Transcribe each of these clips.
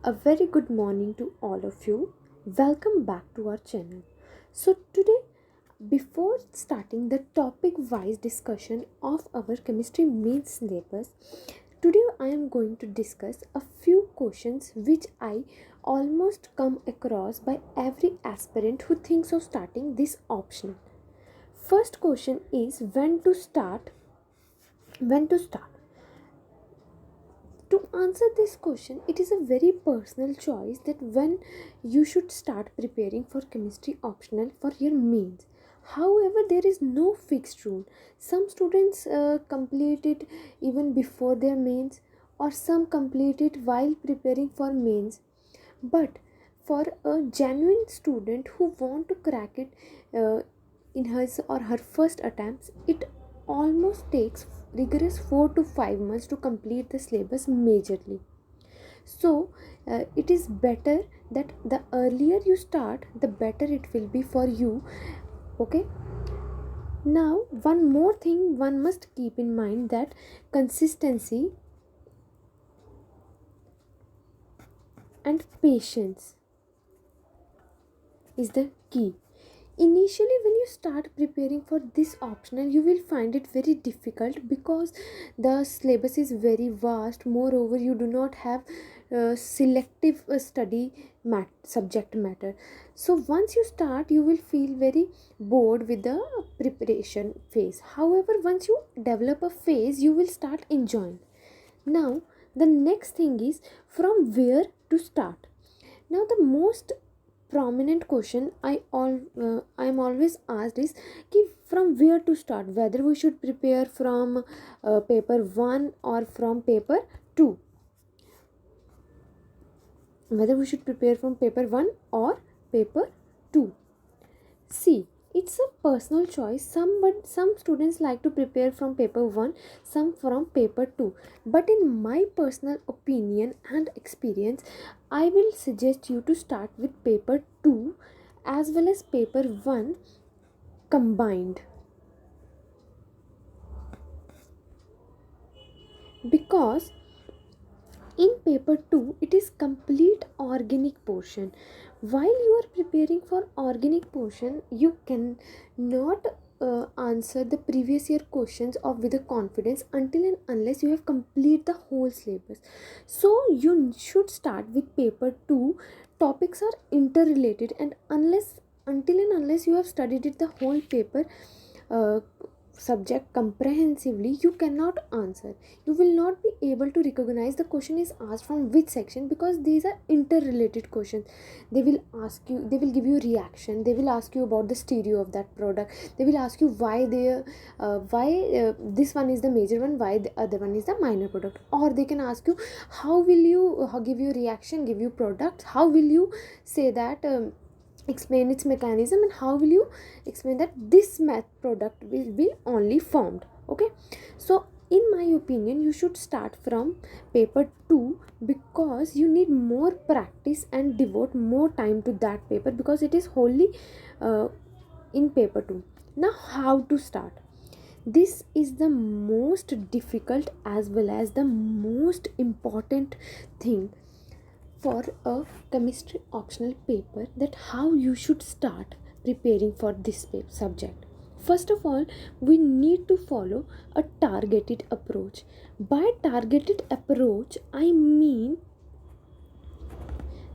A very good morning to all of you. Welcome back to our channel. So, today, before starting the topic wise discussion of our chemistry main syllabus, today I am going to discuss a few questions which I almost come across by every aspirant who thinks of starting this optional. First question is when to start. When to start? To answer this question, it is a very personal choice that when you should start preparing for chemistry optional for your mains. However, there is no fixed rule. Some students complete it even before their mains, or some complete it while preparing for mains. But for a genuine student who want to crack it in his or her first attempts, it almost takes rigorous 4 to 5 months to complete the syllabus majorly. So it is better that the earlier you start, the better it will be for you. Okay, now one more thing one must keep in mind, that consistency and patience is the key. Initially, when you start preparing for this optional, you will find it very difficult because the syllabus is very vast. Moreover, you do not have selective study subject matter. So once you start, you will feel very bored with the preparation phase. However, once you develop a phase, you will start enjoying. Now the next thing is from where to start. Now the most prominent question I am always asked is कि from where to start, whether we should prepare from paper 1 or from paper 2, whether we should prepare from paper 1 or paper 2. See, it's a personal choice. Some students like to prepare from paper 1, some from paper 2. But in my personal opinion and experience, I will suggest you to start with paper 2 as well as paper 1 combined. Because in paper 2 it is complete organic portion. While you are preparing for organic portion, you can not answer the previous year questions of with a confidence until and unless you have complete the whole syllabus. So you should start with paper 2. Topics are interrelated, and until and unless you have studied it the whole paper uh, subject comprehensively, you cannot answer. You will not be able to recognize the question is asked from which section, because these are interrelated questions. They will ask you, they will give you reaction, they will ask you about the stereo of that product, they will ask you why this one is the major one, why the other one is the minor product. Or they can ask you how will you give you reaction, give you product, how will you say that explain its mechanism, and how will you explain that this math product will be only formed. Okay, so in my opinion you should start from paper 2, because you need more practice and devote more time to that paper, because it is wholly uh, in paper 2. Now how to start? This is the most difficult as well as the most important thing for a chemistry optional paper, that how you should start preparing for this subject. First of all, we need to follow a targeted approach. By targeted approach, I mean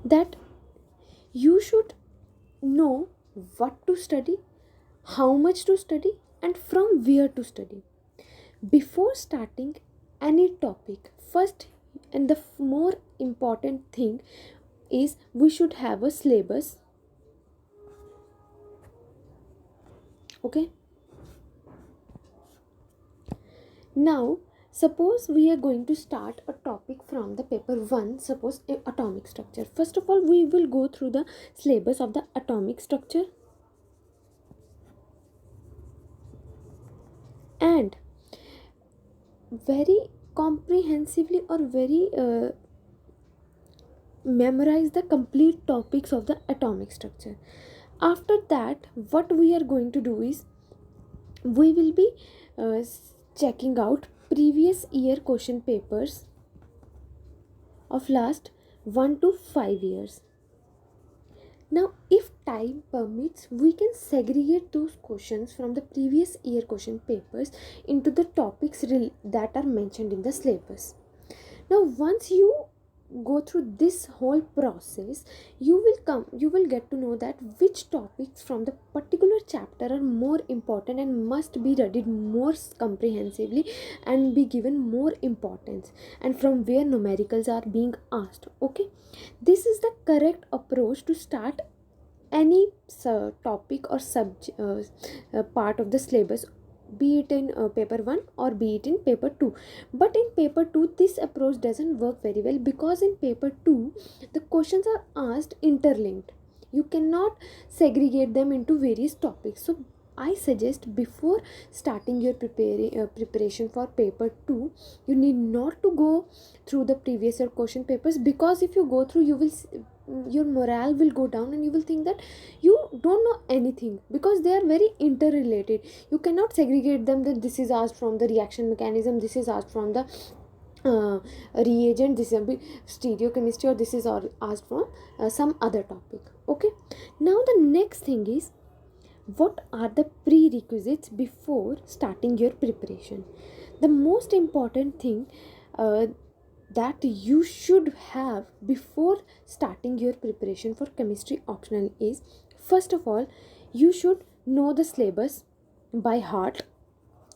that you should know what to study, how much to study, and from where to study. Before starting any topic, first and the more important thing is we should have a syllabus. Okay, now suppose we are going to start a topic from the paper 1, suppose atomic structure. First of all, we will go through the syllabus of the atomic structure, and very comprehensively or very memorize the complete topics of the atomic structure. After that, what we are going to do is we will be uh, checking out previous year question papers of last 1 to 5 years. Now, if time permits, we can segregate those questions from the previous year question papers into the topics that are mentioned in the syllabus. Now, once you go through this whole process, you will get to know that which topics from the particular chapter are more important and must be studied more comprehensively and be given more importance, and from where numericals are being asked. Okay, this is the correct approach to start any topic or part of the syllabus, be it in paper 1 or be it in paper 2. But in paper 2 this approach doesn't work very well, because in paper 2 the questions are asked interlinked. You cannot segregate them into various topics. So I suggest, before starting your preparation for paper 2, you need not to go through the previous year question papers, because if you go through, your morale will go down and you will think that you don't know anything, because they are very interrelated. You cannot segregate them, that this is asked from the reaction mechanism, this is asked from the uh, reagent, this is stereochemistry, or this is asked from some other topic. Okay, now the next thing is, what are the prerequisites before starting your preparation? The most important thing uh, that you should have before starting your preparation for chemistry optional is, first of all, you should know the syllabus by heart.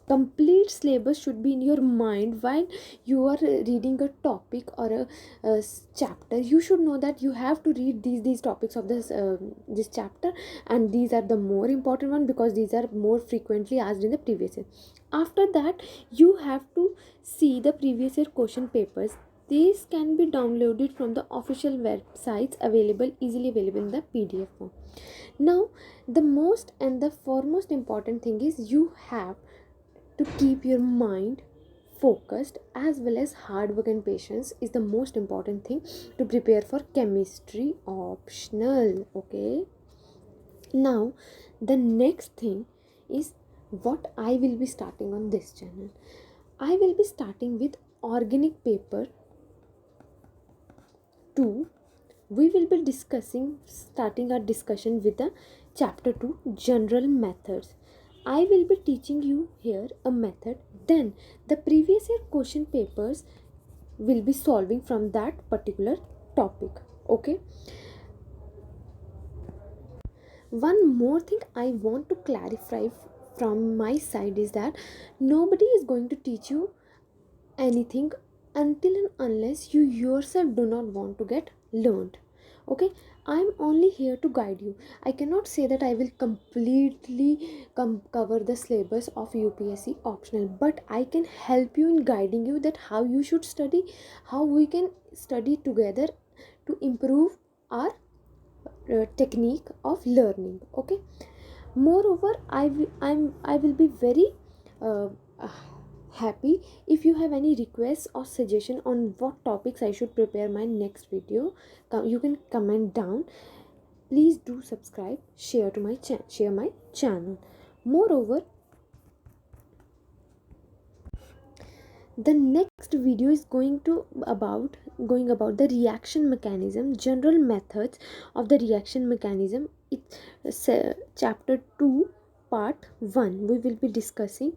Complete syllabus should be in your mind while you are reading a topic or a chapter. You should know that you have to read these topics of this chapter, and these are the more important one, because these are more frequently asked in the previous year. After that, you have to see the previous year question papers. These can be downloaded from the official websites, easily available in the PDF form. Now, the most and the foremost important thing is, you have to keep your mind focused, as well as hard work and patience is the most important thing to prepare for chemistry optional. Okay, now the next thing is what I will be starting on this channel. I will be starting with organic paper 2. We will be starting our discussion with the chapter 2, general methods. I will be teaching you here a method, then the previous year question papers will be solving from that particular topic. Okay, one more thing I want to clarify from my side is that nobody is going to teach you anything until and unless you yourself do not want to get learned. Okay, I'm only here to guide you. I cannot say that I will completely cover the syllabus of UPSC optional, but I can help you in guiding you that how you should study, how we can study together to improve our technique of learning. Okay, moreover, I will be very uh, happy if you have any requests or suggestion on what topics I should prepare my next video. You can comment down. Please do subscribe, share my channel. Moreover, the next video is going about the reaction mechanism, general methods of the reaction mechanism. It's chapter 2 part 1 we will be discussing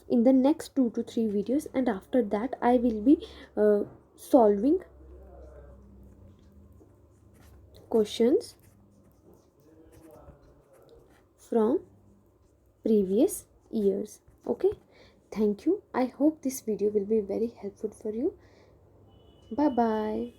in the next 2 to 3 videos, and after that I will be solving questions from previous years. Okay, thank you. I hope this video will be very helpful for you. Bye bye.